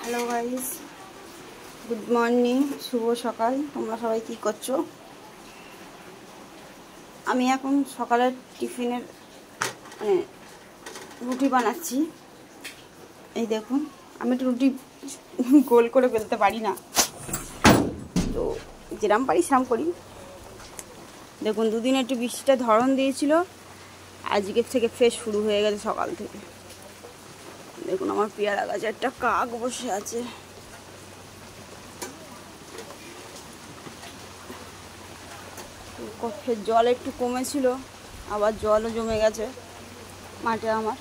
Hello guys, good morning, শুভ সকাল। তোমরা সবাই কি করছো? আমি এখন সকালের টিফিনের রুটি বানাচ্ছি। এই দেখুন, আমি একটু রুটি গোল করে বেলতে পারি না, তো যেরাম পারি সেরাম করি। দেখুন, দুদিন একটু বৃষ্টিটা ধরন দিয়েছিল, আজকের থেকে ফ্রেশ শুরু হয়ে গেছে সকাল থেকে। দেখুন, আমার পেয়ারা গাছে একটা কাক বসে আছে। জল একটু কমেছিল, আবার জলও জমে গেছে মাঠে আমার।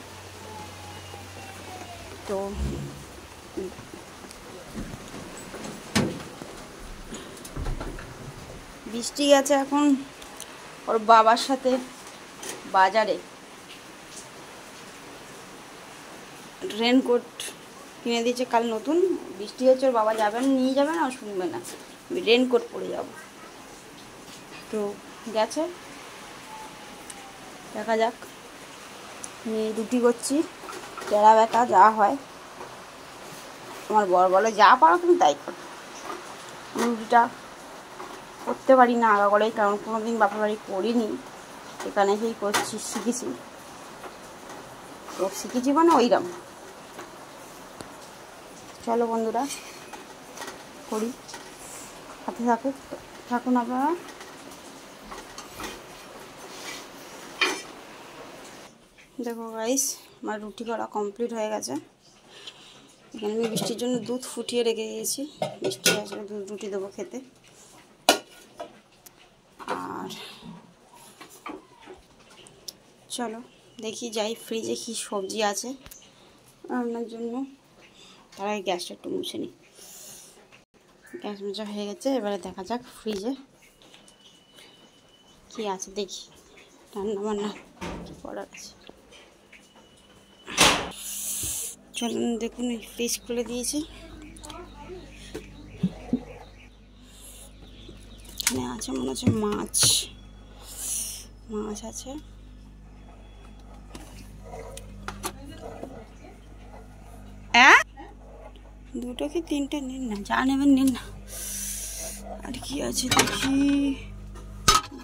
তো বৃষ্টি গেছে এখন ওর বাবার সাথে বাজারে। রেনকোট কিনে দিয়েছে কাল নতুন। বৃষ্টি হচ্ছে, ওর বাবা যাবেন, নিয়ে যাবেন, আর শুনবে না, আমি রেনকোট পরে যাব। তো গেছে, দেখা যাক। আমি রুটি করছি, টেরা বেঁকা যা হয়। আমার বর বলে যা পারো তুমি তাই করো। রুটিটা করতে পারি না আগা করেই, কারণ কোনোদিন বাপের বাড়ি করিনি, এখানে এসেই করছি, শিখেছি। তো শিখেছি মানে ওইরকম। চলো বন্ধুরা, করি, হাতে থাকুন আপনারা। দেখো গাইস, আমার রুটি করা কমপ্লিট হয়ে গেছে। এখানে আমি বৃষ্টির জন্য দুধ ফুটিয়ে রেখে দিয়েছি, বৃষ্টি আসলে দুধ রুটি দেবো খেতে। আর চলো দেখি, যাই ফ্রিজে কি সবজি আছে রান্নার জন্য। তার আগে গ্যাসটা একটু মুছে নিই। গ্যাস মোছা হয়ে গেছে, এবারে দেখা যাক ফ্রিজে কি আছে, দেখি রান্না বান্না কি করার আছে। চলুন দেখুন, এই ফ্রিজ খুলে দিয়েছি। এখানে আছে মনে হচ্ছে মাছ আছে। দুটো কি তিনটে নিন না, যা নেবেন নিন না। আর কি আছে দেখি,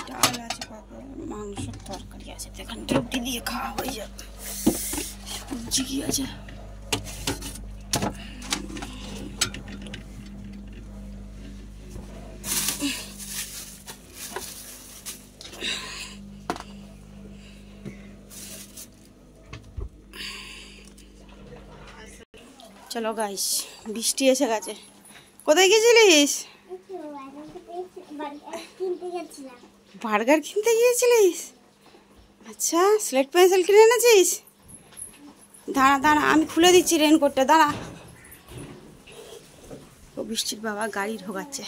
ডাল আছে, পাপড়, মাংসের তরকারি আছে, এখানে রুটি দিয়ে খাওয়া হয়ে যাবে। সবজি কি আছে, চলো গাইস, বৃষ্টি এসে গেছে। কোথায় গেছিলিস? বার্গার কিনতে গিয়েছিলিস? আচ্ছা, স্লেট পেন্সিল কিনে এনেছিস? দাঁড়া, আমি খুলে দিচ্ছি রেনকোটটা, দাঁড়া। ও বৃষ্টির বাবা গাড়ি ঢোকাচ্ছে।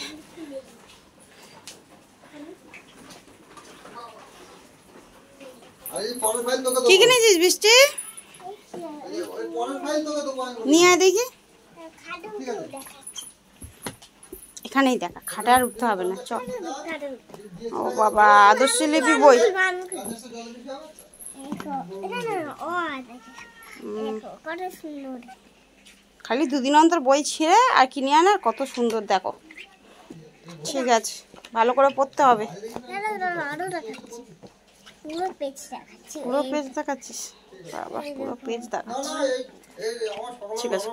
কি কিনেছিস বৃষ্টি? নিয়ে আয় দেখি। এখানেই দেখা, খাটে আর উঠতে হবে না, চল। ও বাবা, আদর্শ লিপি বই। খালি দুদিন অন্তর বই ছিঁড়ে আর কিনে আনার, কত সুন্দর দেখো। ঠিক আছে, ভালো করে পড়তে হবে। পুরো পেজ দেখাচ্ছিস? বাবা, পুরো পেজ দেখাচ্ছিস, ঠিক আছে।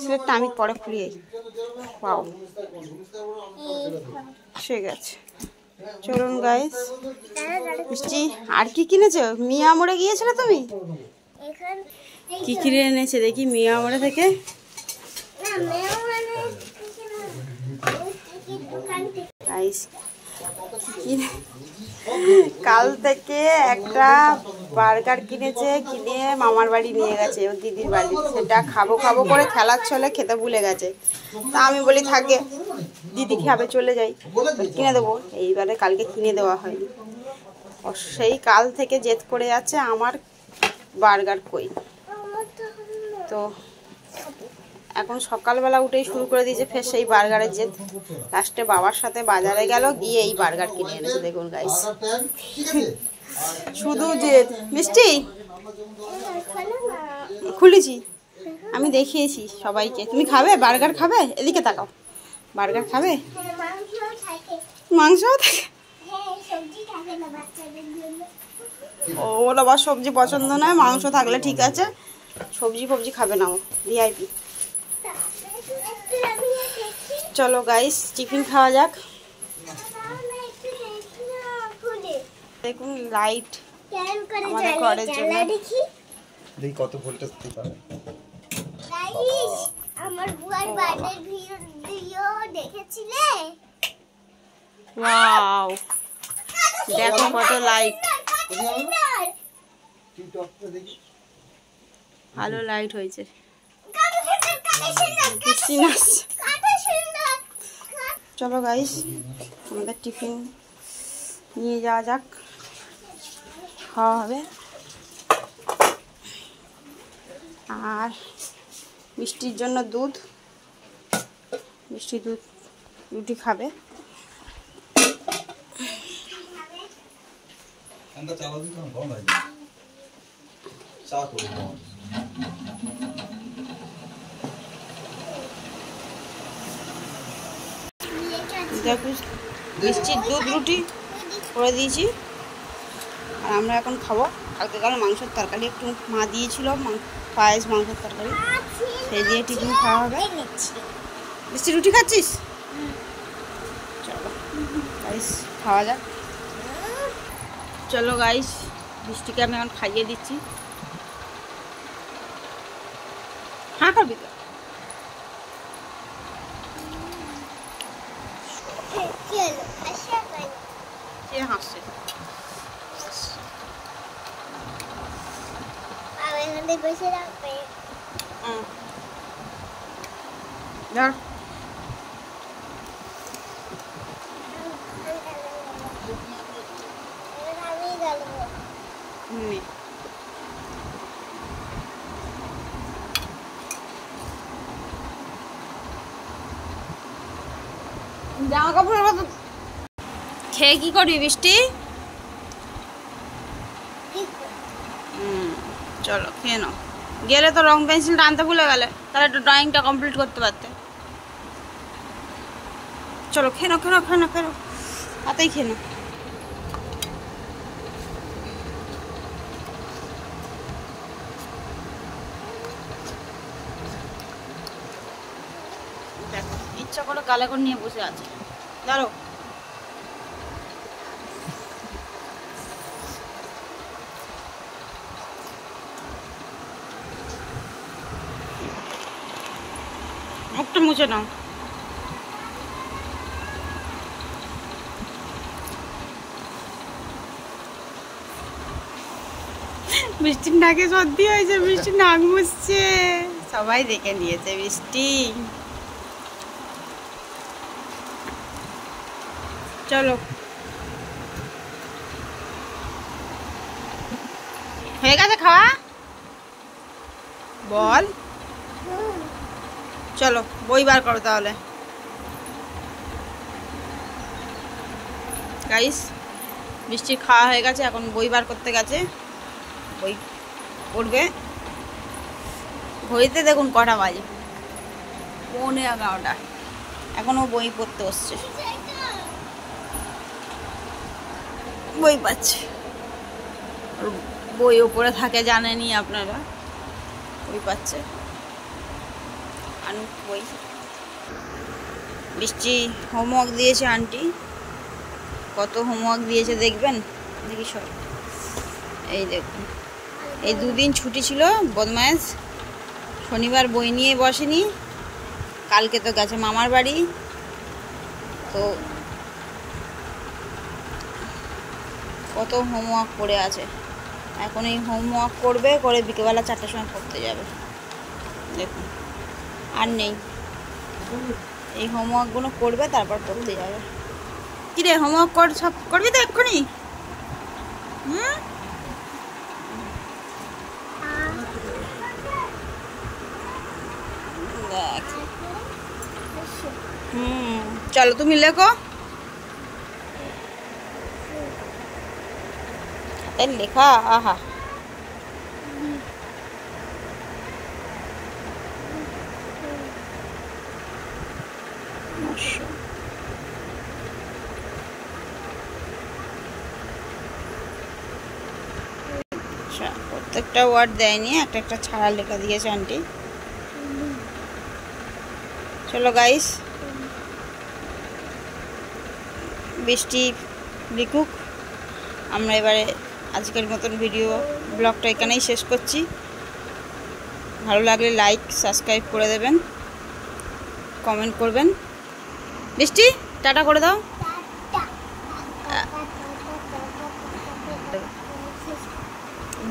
স্লেটটা আমি পরে খুলিয়ে পাও, ঠিক আছে। চলুন গাইস, মিষ্টি আর কি কিনেছো? মিয়া মোড়ে গিয়েছিলে তুমি? কি কিনে এনেছে দেখি মিয়া মোড়ে থেকে? গাইস, কাল থেকে একটা বার্গার কিনেছে, কিনে মামার বাড়ি নিয়ে গেছে, ওর দিদির বাড়ি। সেটা খাবো করে খেলার ছলে খেতে ভুলে গেছে। তা আমি বলি থাকে, দিদি খাবে, চলে যাই, কিনে দেবো। এইবারে কালকে কিনে দেওয়া হয়নি, সেই কাল থেকে জেদ করে যাচ্ছে আমার বার্গার কই। তো এখন সকালবেলা উঠেই শুরু করে দিয়েছে ফের সেই বার্গারের জেদ। লাস্টে বাবার সাথে বাজারে গেল, গিয়ে এই বার্গার কিনে এনেছে। দেখুন গাইস, শুধু জেদ। মিষ্টি খুলেছি, আমি দেখিয়েছি সবাইকে। তুমি খাবে বার্গার? খাবে? এদিকে তাকাও। বার্গার খাবে? মাংসও থাকে। ও ওর আবার সবজি পছন্দ নয়, মাংস থাকলে ঠিক আছে, সবজি ফবজি খাবে না ও, ভিআইপি। চলো গাইস টিফিন খাওয়া যাক। দেখুন লাইট আমাদের ঘরের জন্য। দেখি কত ভোল্টেজ দিতে পারে। গাইস আমার বুয়ার বার্থডে ভিডিও দেখেছিলে? ওয়াও দেখো কত লাইট, ভালো লাইট হয়েছে। চলো গাইস আমাদের টিফিন নিয়ে যাওয়া যাক, খাওয়া হবে। আর মিষ্টির জন্য দুধ, মিষ্টি দুধ রুটি খাবে। দেখো মিষ্টির দুধ রুটি করে দিয়েছি, আর আমরা এখন খাবো। কালকে কাল মাংসের তরকারি একটু মা দিয়েছিল, পায়েস মাংসের তরকারি, সেই দিয়ে টিফিন খাওয়া হবে। মিষ্টি রুটি খাচ্ছিস? চলো গাইস খাওয়া যাক। চলো গাইস বৃষ্টিকে আমি এখন খাইয়ে দিচ্ছি। হ্যাঁ করবি তো? কে হাসছে? ধর জামা কাপড়ের কথা খেয়ে কি করবি বৃষ্টি? চলো খেয়ে নাও। গেলে তো রং পেন্সিলটা আনতে ভুলে গেলে, তাহলে একটু ড্রয়িংটা কমপ্লিট করতে পারতে। চলো খেয়ে নাও, খেয়ে নাও, খেয়ে নাও, খেয়ে নাও, হাতেই খেয়ে নাও। দেখো ইচ্ছা করে গালে করে নিয়ে বসে আছে। দাঁড়ো মুখটা মুছে নাও। বৃষ্টির নাকে সর্দি হয়েছে, বৃষ্টি নাক মুছছে, সবাই দেখে নিয়েছে বৃষ্টি। চলো হয়ে গেছে খাওয়া? বল চলো বই বার করো তাহলে। গাইস বৃষ্টির খাওয়া হয়ে গেছে, এখন বই বার করতে গেছে, বই পড়বে। ঘড়িতে দেখুন কটা বাজে, 11:30, এখনও বই পড়তে বসছে, বই পাচ্ছে। বই ওপরে থাকে জানেনই আপনারা, বই পাচ্ছে। আনুক বই। বৃষ্টি হোমওয়ার্ক দিয়েছে আন্টি, কত হোমওয়ার্ক দিয়েছে দেখবেন, দেখি সব। এই দেখুন এই দুদিন ছুটি ছিল, বদমাইশ, শনিবার বই নিয়ে বসেনি, কালকে তো গেছে মামার বাড়ি, তো কত হোমওয়ার্ক পড়ে আছে। এখন এই হোমওয়ার্ক করবে, করে বিকেলবেলা 4টার সময় পড়তে যাবে। দেখুন আর নেই, এই হোমওয়ার্কগুলো করবে তারপর পড়তে যাবে। কিরে হোমওয়ার্ক কর, সব করবি তো এক্ষুনি? দেখ চলো তুমি লেখো, লেখা। আহা প্রত্যেকটা ওয়ার্ড দেয়নি, একটা একটা ছাড়া লেখা দিয়েছে আন্টি। চলো গাইস, বৃষ্টি লিখুক, আমরা এবারে আজকের মতন ভিডিও ব্লগটা এখানেই শেষ করছি। ভালো লাগলে লাইক সাবস্ক্রাইব করে দেবেন, কমেন্ট করবেন। বৃষ্টি টাটা করে দাও।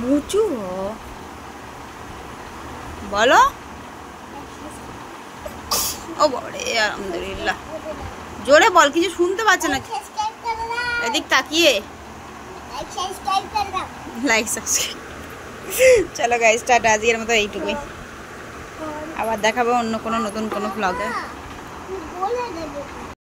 মুচু বলো। ও বাবারে, আলহামদুলিল্লাহ, জোরে বল, কিছু শুনতে পাচ্ছে না। এদিক তাকিয়ে লাইক সাবস্ক্রাইব। চলো গাইস, টাটা, আজকের মতো এইটুকুই। আবার দেখাবো অন্য কোনো নতুন কোনো ব্লগে।